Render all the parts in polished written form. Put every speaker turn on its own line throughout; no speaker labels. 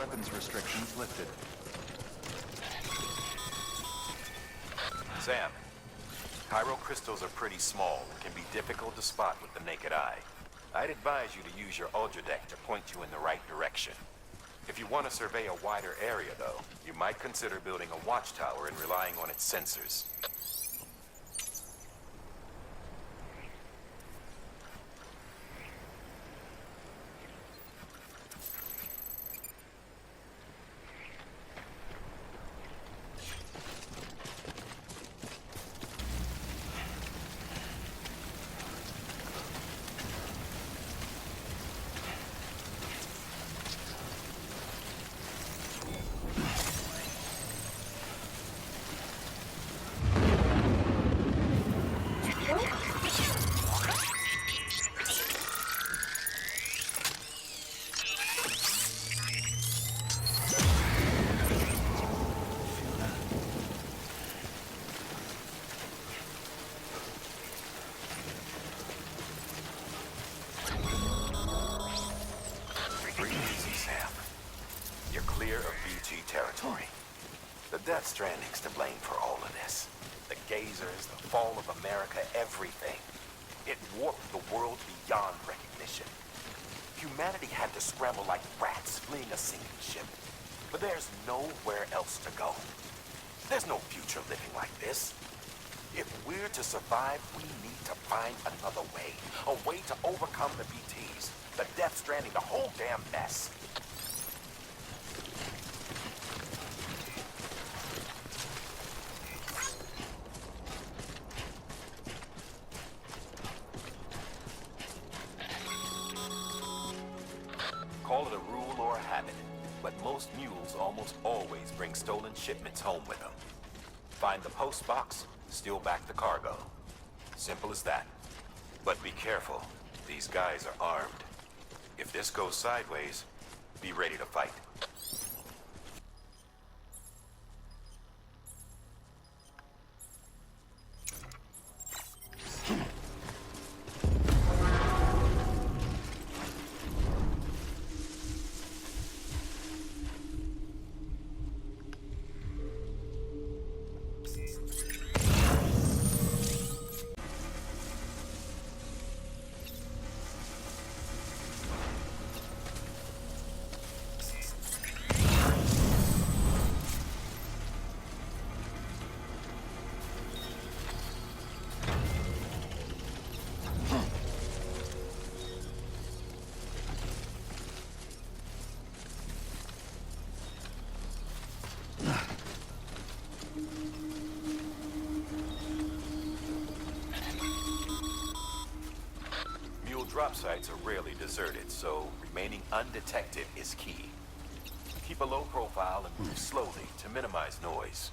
weapons restrictions lifted.
Sam, Chiral crystals are pretty small and can be difficult to spot with the naked eye. I'd advise you to use your Ultradeck to point you in the right direction. If you want to survey a wider area, though, you might consider building a watchtower and relying on its sensors. Stranding's to blame for all of this. The gazers, the fall of America, everything. It warped the world beyond recognition. Humanity had to scramble like rats fleeing a sinking ship. But there's nowhere else to go. There's no future living like this. If we're to survive, we need to find another way. A way to overcome the BTs, the Death Stranding, the whole damn mess. Call it a rule or a habit, but most mules almost always bring stolen shipments home with them. Find the post box, steal back the cargo. Simple as that. But be careful, these guys are armed. If this goes sideways, be ready to fight. Drop sites are rarely deserted, so remaining undetected is key. Keep a low profile and move slowly to minimize noise.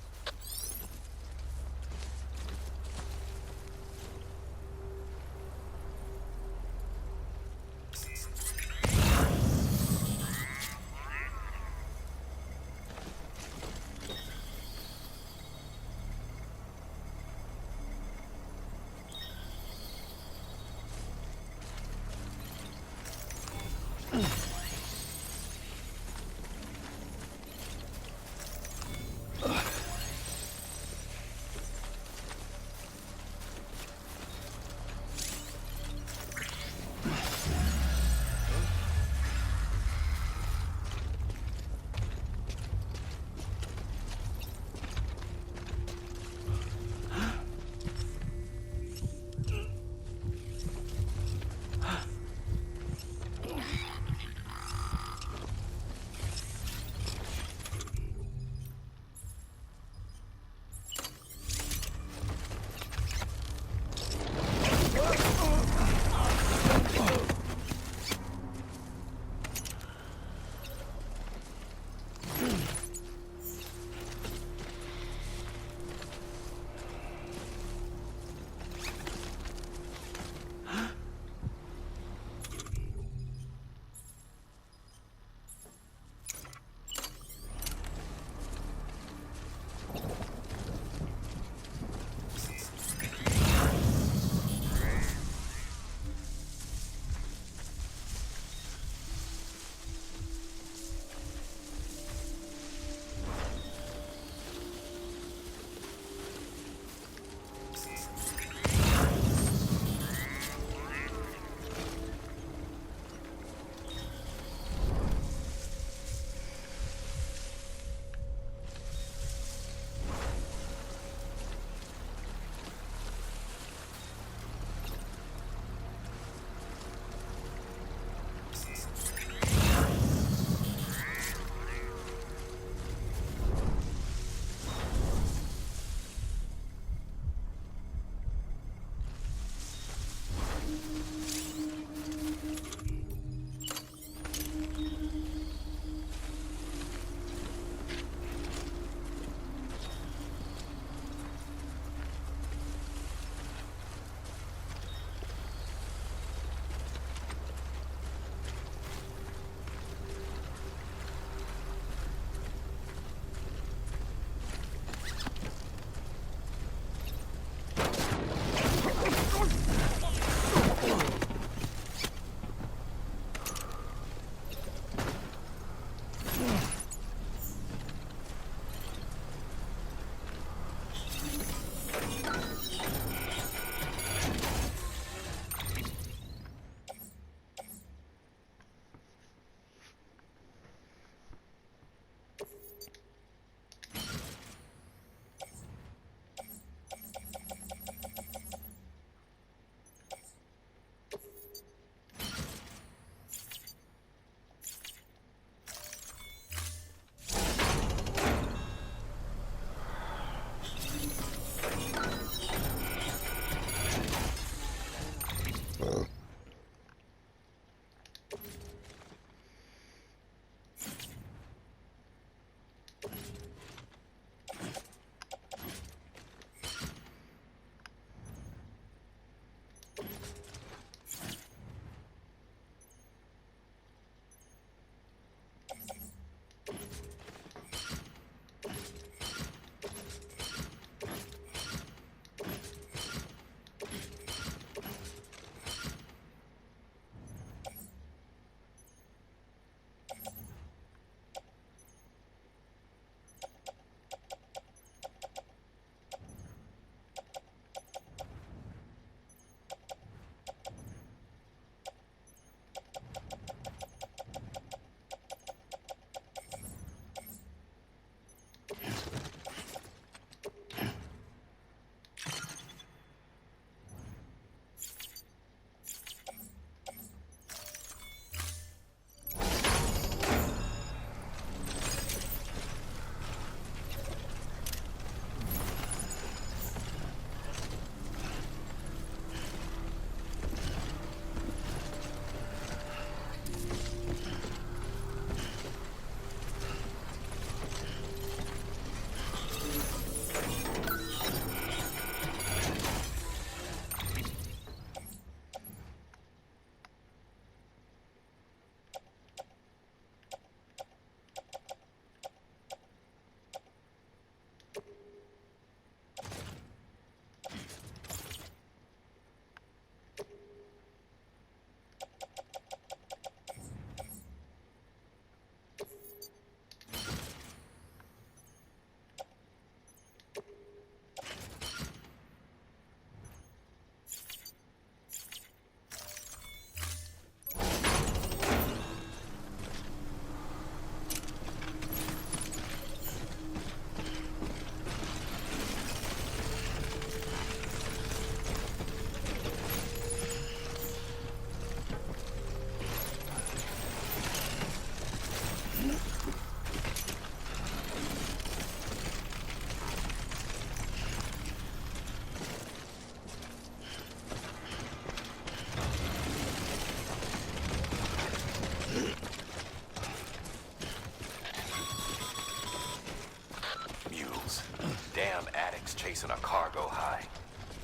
chasing a cargo high.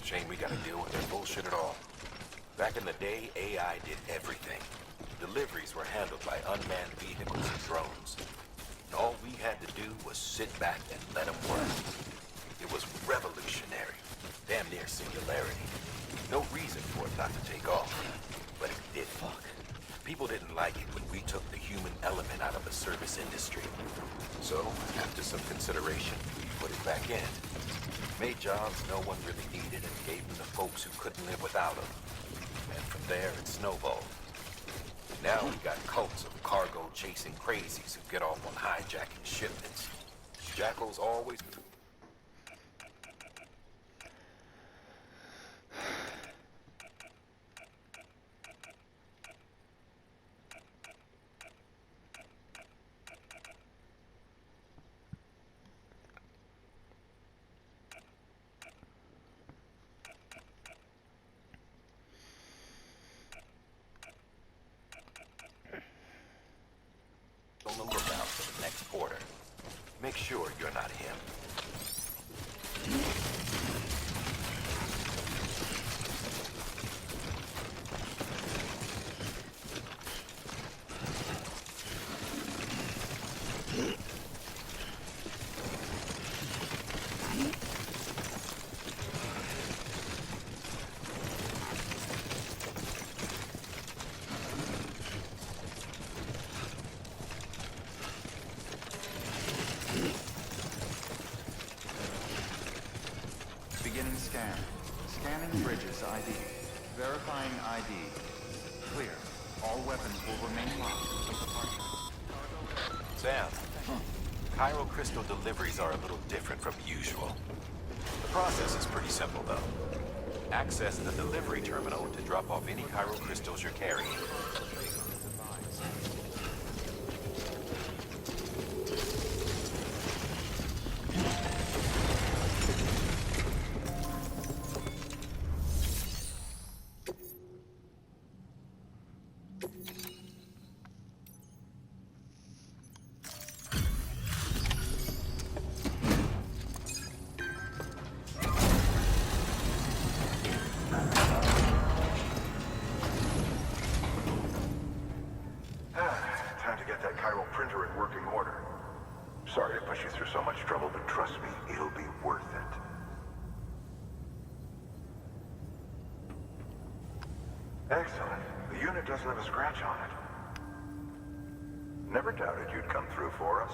Shame we gotta deal with their bullshit at all. Back in the day, AI did everything. Deliveries were handled by unmanned vehicles and drones. And all we had to do was sit back and let them work. It was revolutionary. Damn near singularity. No reason for it not to take off. But it did. Fuck. People didn't like it when we took the human element out of the service industry. So, after some consideration, we put it back in. Made jobs no one really needed and gave them to folks who couldn't live without them. And from there, it snowballed. Now we got cults of cargo-chasing crazies who get off on hijacking shipments. Jackals always... on the lookout for the next porter. Make sure you're not him.
Beginning scan. Scanning bridges ID. Verifying ID. Clear. All weapons will remain locked.
Sam, Chiral crystal deliveries are a little different from usual. The process is pretty simple, though. Access the delivery terminal to drop off any chiral crystals you're carrying.
Time to get that chiral printer in working order. Sorry to push you through so much trouble, but trust me, it'll be worth it. Excellent. The unit doesn't have a scratch on it. Never doubted you'd come through for us.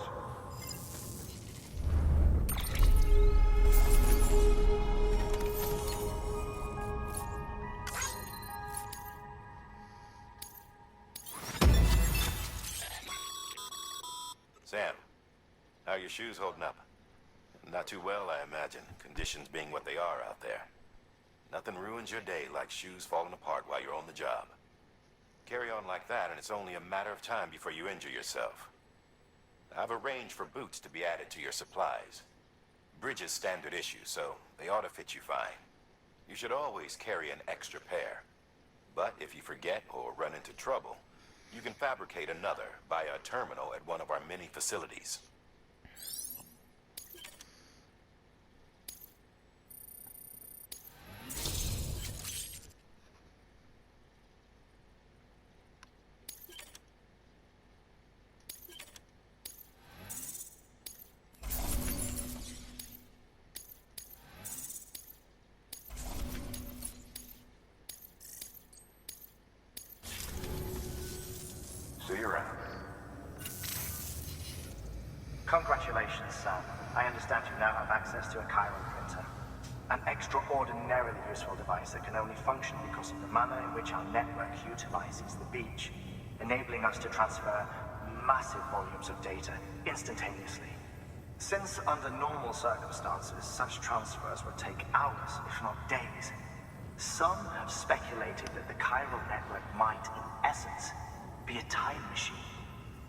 Sam, how are your shoes holding up? Not too well, I imagine, conditions being what they are out there. Nothing ruins your day like shoes falling apart while you're on the job. Carry on like that and it's only a matter of time before you injure yourself. I've arranged for boots to be added to your supplies. Bridge is standard issue, so they ought to fit you fine. You should always carry an extra pair. But if you forget or run into trouble, you can fabricate another via a terminal at one of our many facilities.
See you around.
Congratulations, Sam. I understand you now have access to a chiral printer. An extraordinarily useful device that can only function because of the manner in which our network utilizes the beach, enabling us to transfer massive volumes of data instantaneously. Since under normal circumstances, such transfers would take hours, if not days, some have speculated that the chiral network might, in essence, be a time machine.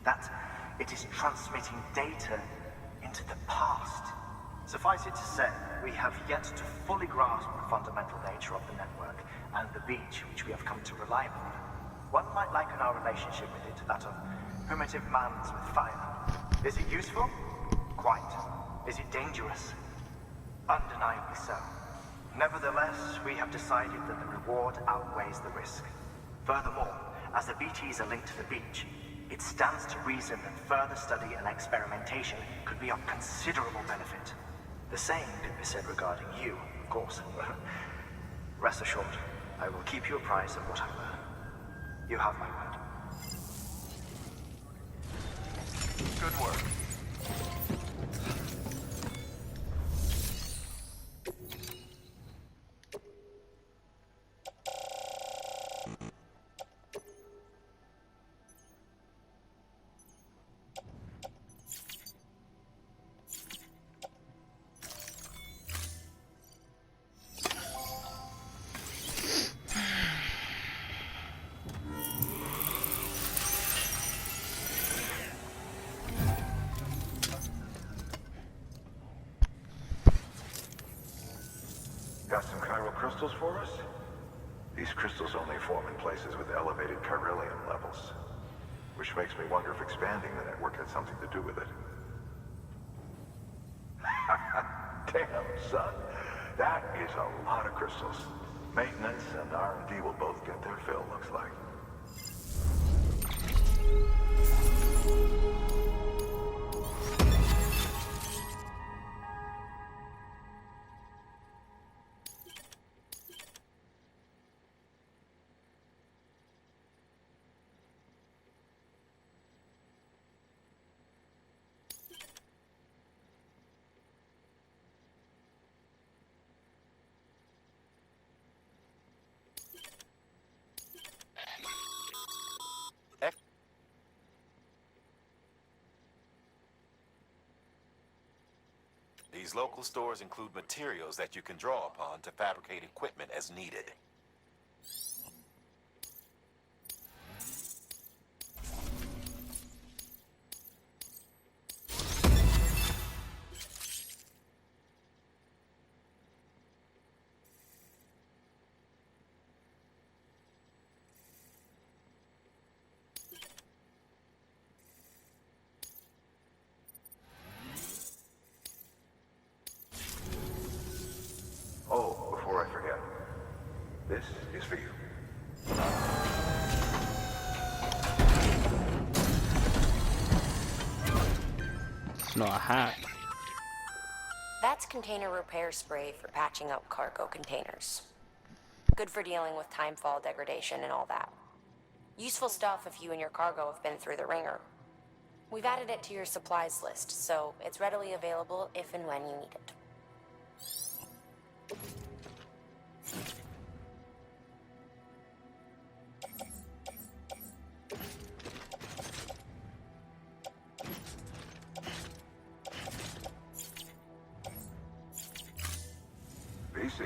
That it is transmitting data into the past. Suffice it to say, we have yet to fully grasp the fundamental nature of the network and the beach which we have come to rely upon. One might liken our relationship with it to that of primitive mans with fire. Is it useful? Quite. Is it dangerous? Undeniably so. Nevertheless, we have decided that the reward outweighs the risk. Furthermore, as the BTs are linked to the beach, it stands to reason that further study and experimentation could be of considerable benefit. The same could be said regarding you, of course. Rest assured, I will keep you apprised of what I learn. You have my word.
Good work.
Got some chiral crystals for us? These crystals only form in places with elevated chiralium levels, which makes me wonder if expanding the network had something to do with it. Damn, son. That is a lot of crystals. Maintenance and R&D will both get their fill, looks like.
These local stores include materials that you can draw upon to fabricate equipment as needed.
Oh, before I forget, this is for you.
It's not a hat.
That's container repair spray for patching up cargo containers. Good for dealing with timefall degradation and all that. Useful stuff if you and your cargo have been through the ringer. We've added it to your supplies list, so it's readily available if and when you need it.
BC.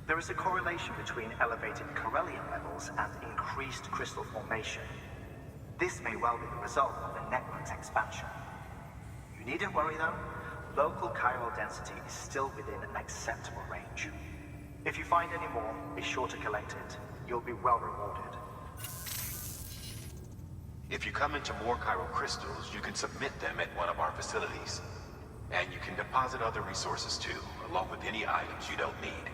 There is a correlation between elevated chiralium levels and increased crystal formation. This may well be the result of the network's expansion. You needn't worry though. Local chiral density is still within an acceptable range. If you find any more, be sure to collect it. You'll be well rewarded.
If you come into more chiral crystals, you can submit them at one of our facilities. And you can deposit other resources too, along with any items you don't need.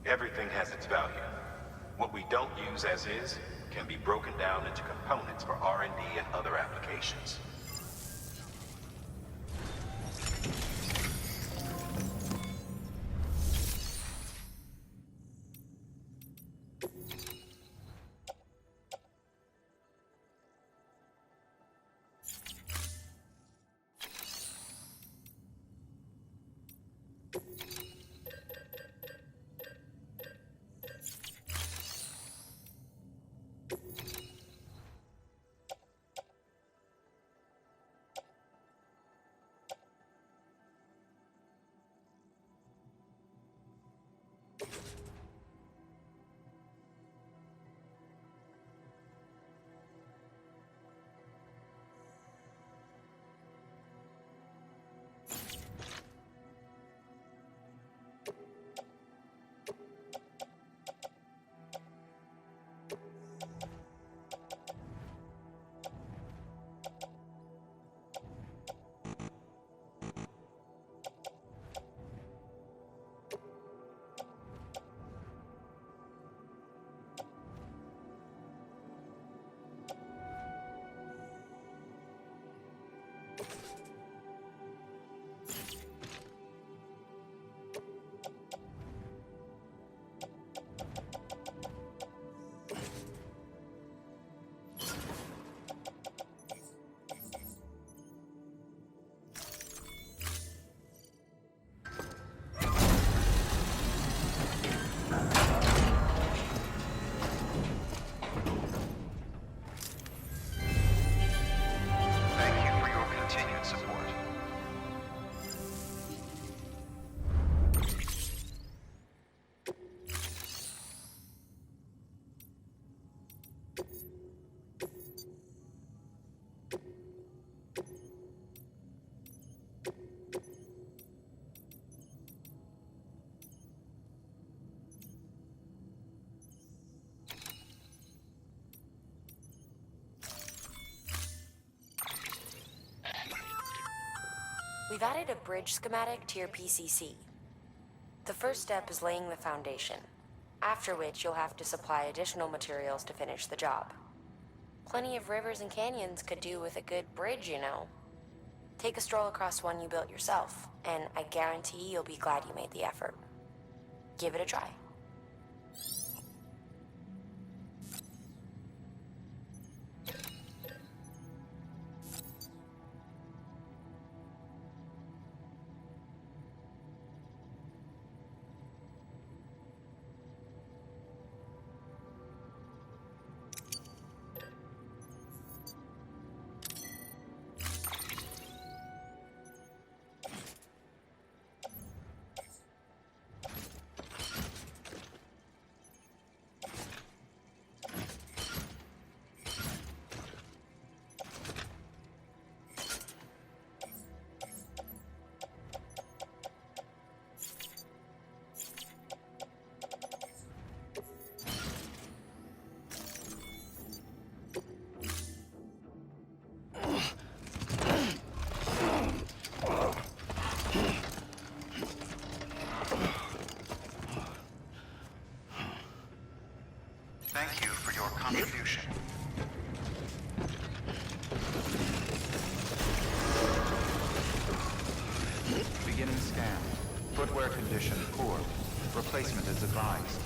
Everything has its value. What we don't use as is can be broken down into components for R&D and other applications.
We've added a bridge schematic to your PCC. The first step is laying the foundation, after which you'll have to supply additional materials to finish the job. Plenty of rivers and canyons could do with a good bridge, you know. Take a stroll across one you built yourself, and I guarantee you'll be glad you made the effort. Give it a try.
Thank you for your contribution. Beginning scan. Footwear condition poor. Replacement is advised.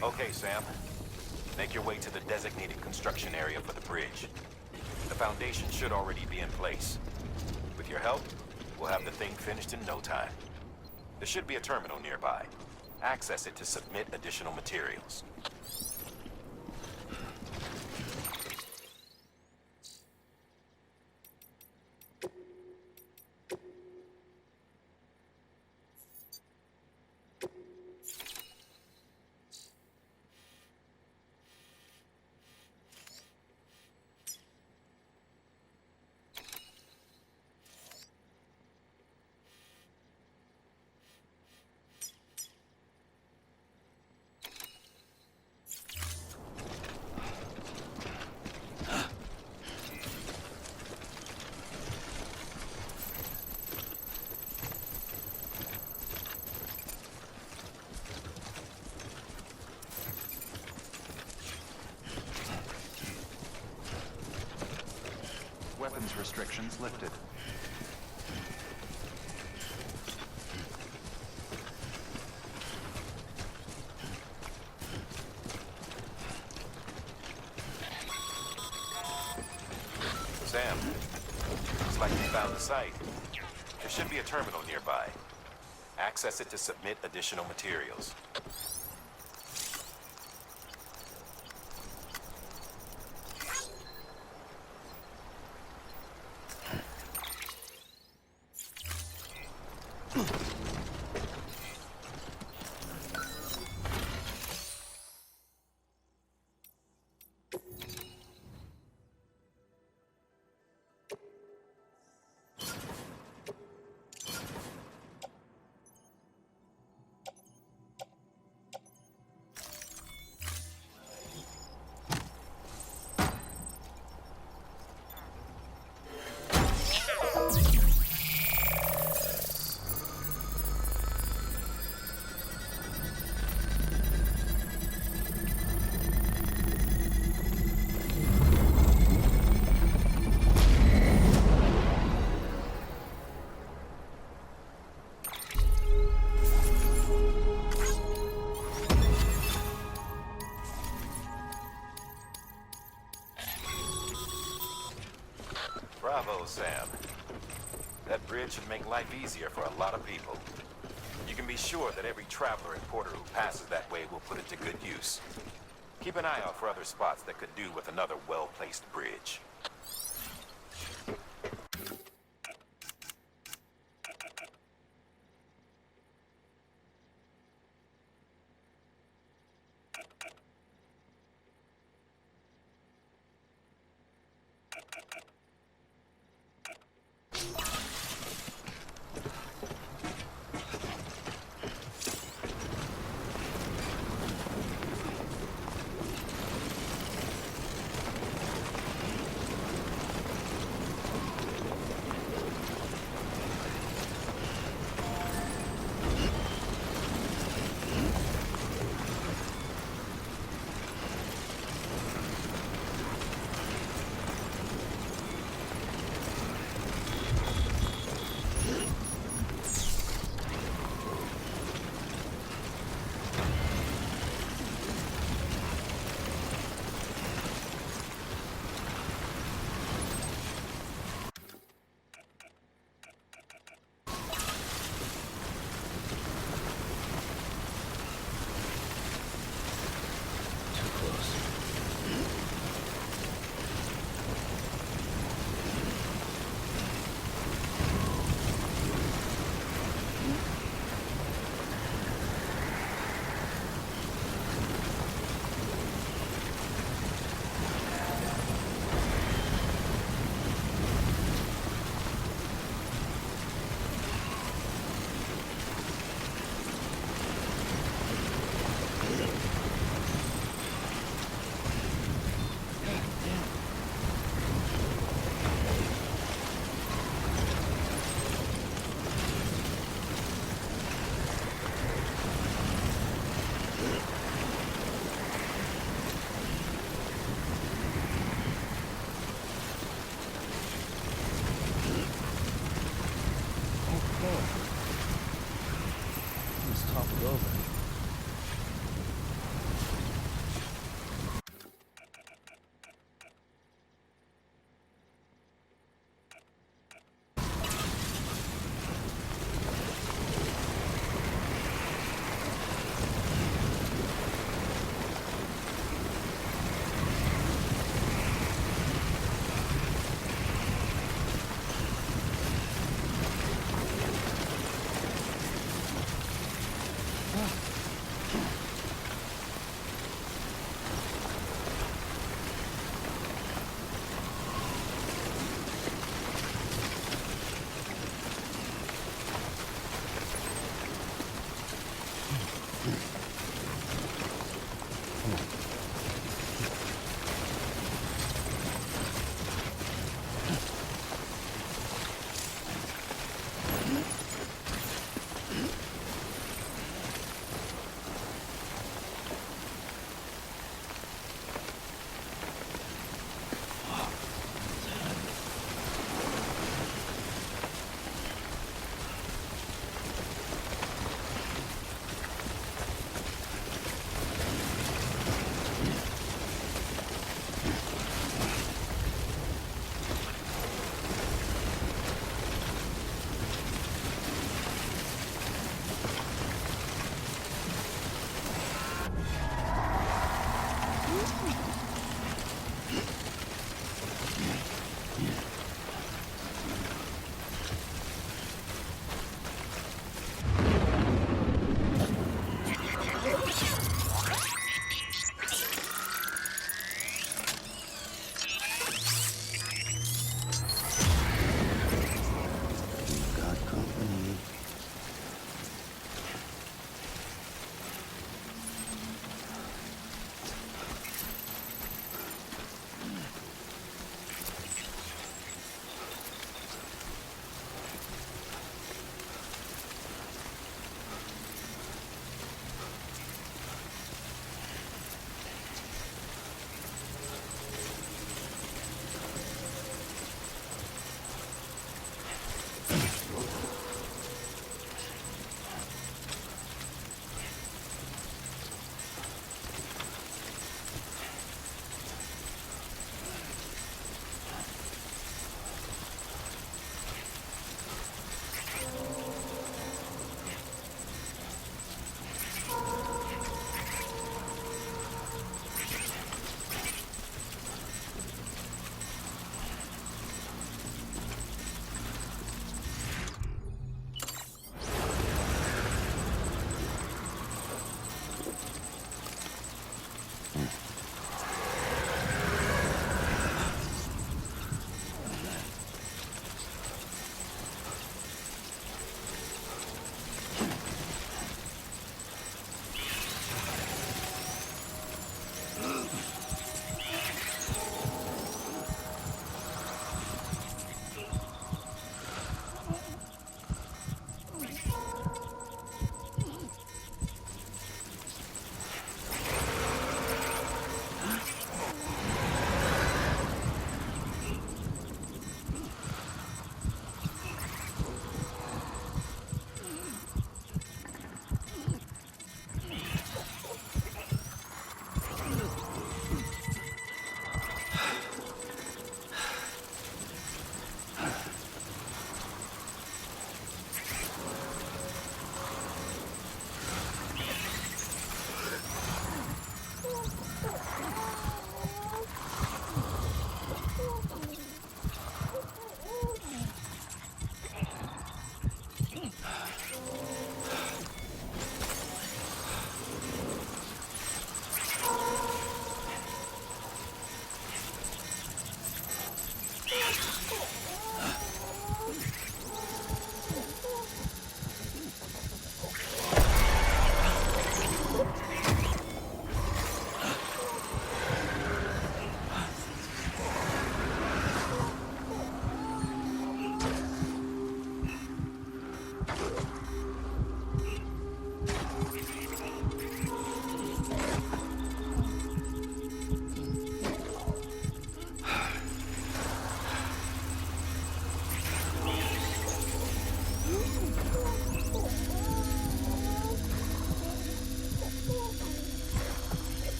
Okay, Sam. Make your way to the designated construction area for the bridge. The foundation should already be in place. With your help, we'll have the thing finished in no time. There should be a terminal nearby. Access it to submit additional materials.
Weapons restrictions lifted.
Sam, looks like we found the site. There should be a terminal nearby. Access it to submit additional materials. Bravo, Sam. That bridge should make life easier for a lot of people. You can be sure that every traveler and porter who passes that way will put it to good use. Keep an eye out for other spots that could do with another well-placed bridge.
Too close. Let's top it over. Ah.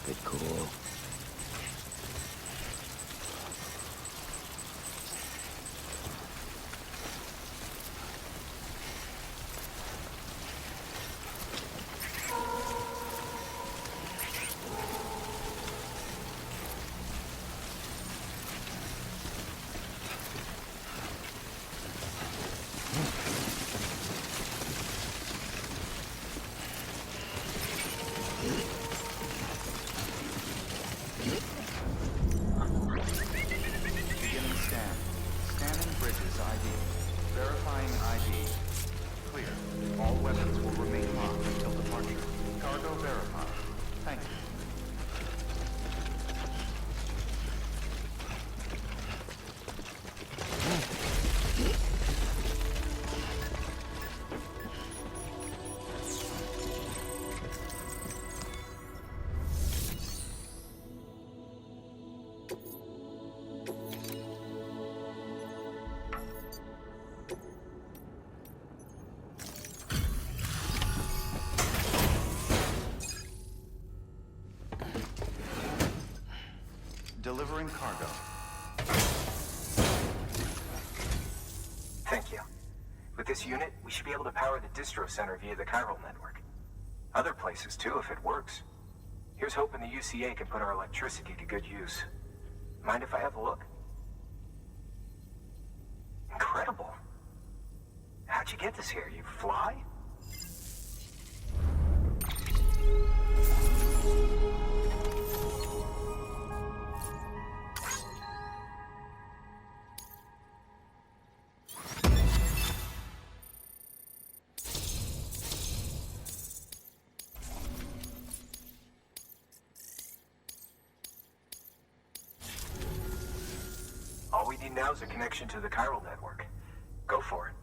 Keep it cool.
Beginning scan. Scanning bridges ID. Verifying ID. Clear. All weapons will remain locked until departure. Cargo verified. Thank you. Delivering cargo.
Thank you. With this unit, we should be able to power the distro center via the chiral network. Other places too, if it works. Here's hoping the UCA can put our electricity to good use. Mind if I have a look? Incredible. How'd you get this here? You fly? All we need now is a connection to the chiral network. Go for it.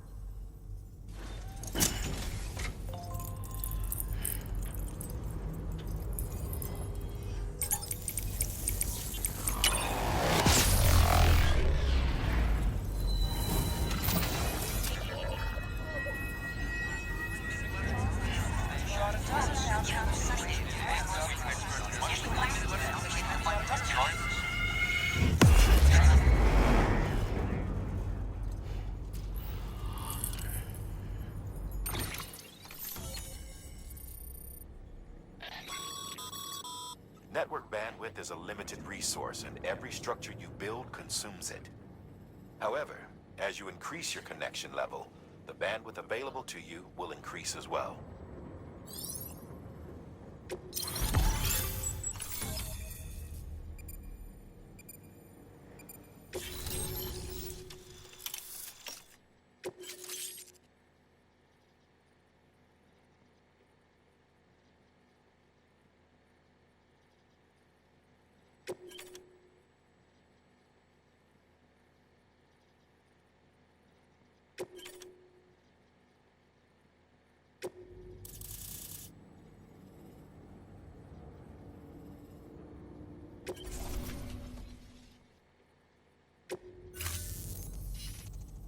Network bandwidth is a limited resource, and every structure you build consumes it. However, as you increase your connection level, the bandwidth available to you will increase as well.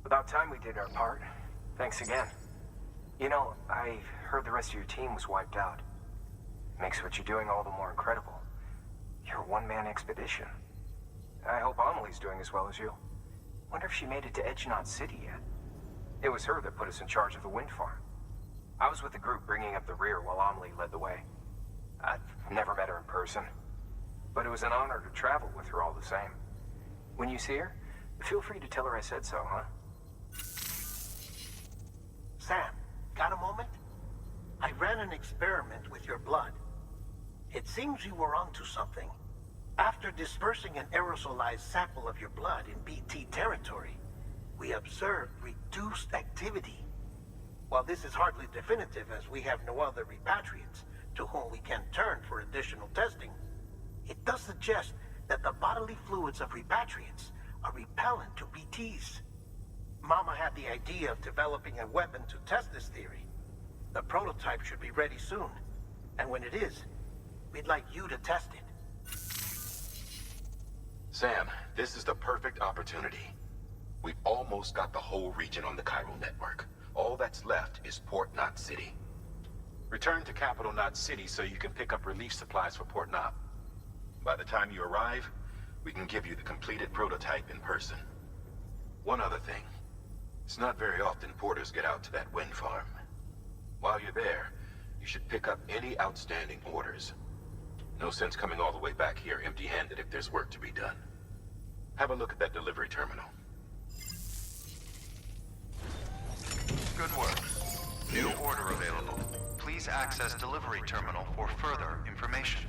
About time we did our part. Thanks again. You know, I heard the rest of your team was wiped out. Makes what you're doing all the more incredible. You're a one-man expedition. I hope Amelie's doing as well as you. Wonder if she made it to Edgenot City yet. It was her that put us in charge of the wind farm. I was with the group bringing up the rear while Amelie led the way. I've never met her in person, but it was an honor to travel with her all the same. When you see her, feel free to tell her I said so, huh?
Sam, got a moment? I ran an experiment with your blood. It seems you were onto something. After dispersing an aerosolized sample of your blood in BT territory, we observed reduced activity. While this is hardly definitive, as we have no other repatriates to whom we can turn for additional testing, it does suggest that the bodily fluids of repatriates are repellent to BTs. Mama had the idea of developing a weapon to test this theory. The prototype should be ready soon, and when it is, we'd like you to test it.
Sam, this is the perfect opportunity. We've almost got the whole region on the chiral network. All that's left is Port Knot City. Return to Capital Knot City so you can pick up relief supplies for Port Knot.
By the time you arrive, we can give you the completed prototype in person. One other thing. It's not very often porters get out to that wind farm. While you're there, you should pick up any outstanding orders. No sense coming all the way back here empty-handed if there's work to be done. Have a look at that delivery terminal.
Good work. New order available. Please access delivery terminal for further information.